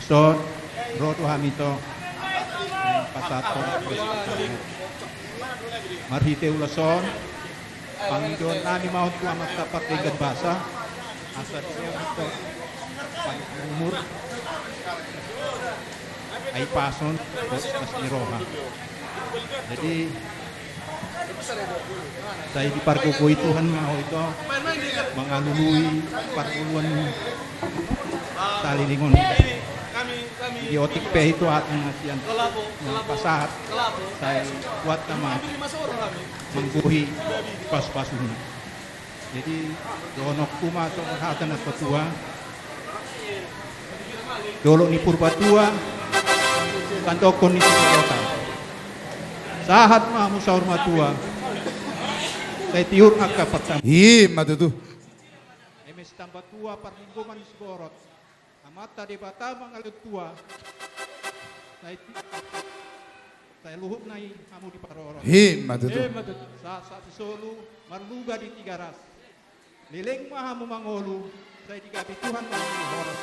Son, Rodo Hamito, Pasato, Marhite Ulason, Panginoon namin mahon ko ang magtapat dengan basa, asal siya ito, umur, ay pason, mas ni Roha. Jadi, saya di parkuko Tuhan mau itu, mengalului parkuluan talilingon. Idiotik pe itu atang nasian pasahat saya kuat nama mengkuhi pas-pasun. Jadi donok kuma atau hatan at patua dolo ni purbatua kantokon ni kota sahat mamu saur matua saya tiur akka pertama matutu emes tambah tua parmingguman seborot amata di bata mangalut tua saya luhuk nai kamu di parorot matutu sa solu marluga di tiga ras lileng mahamu mangolu saya digabi Tuhan horas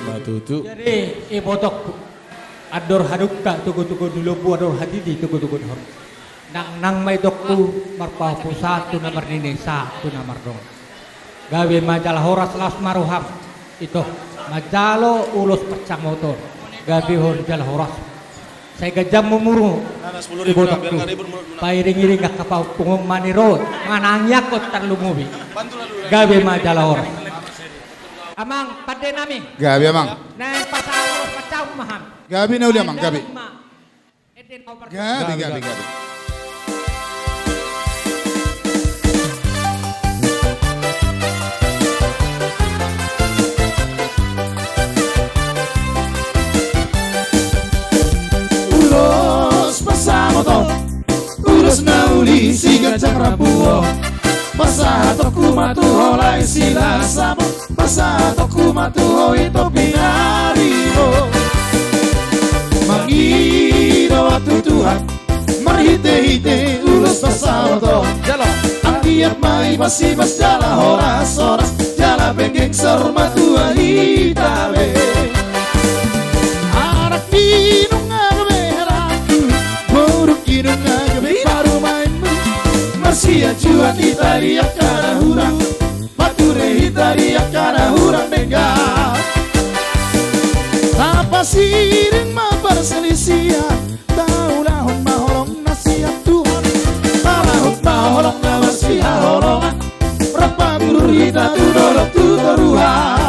matutu jadi ibotok ador hadukta tugu-tugu dulu ador hadidi tugu-tugu hor nang may dokku marpapu satu nomor ini satu nomor dong gawe majalah horas las maruham itu majalo ulus pecah motor gabi hor jalah horas saya gajam memuru ibu dokku pairing-iring gak kapau punggung maniro manangnya kot terlumubi gabi majalah horas amang pada nami gabi amang nang pasal ulus pecah maham gabi na uli amang gabi Eden kau gabi motor urus nauli si gajang rapuo masa toku matuho lai sila samo masa toku matuho itu pinarino mangido waktu Tuhan marhite-hite urus masa motor ang tiap mai masih mas jala horas jala bengeng sorma tua hitabe anak minum Inung ngagabi baru main Marsia juan hitariak kana hurang Mature hitariak kana hurang dengar Apa siring maperselisihan Taulahon maholong nasihat Tuhan Talahon maholong na marsia holongan Berapa guru hita tudorok tutoruhan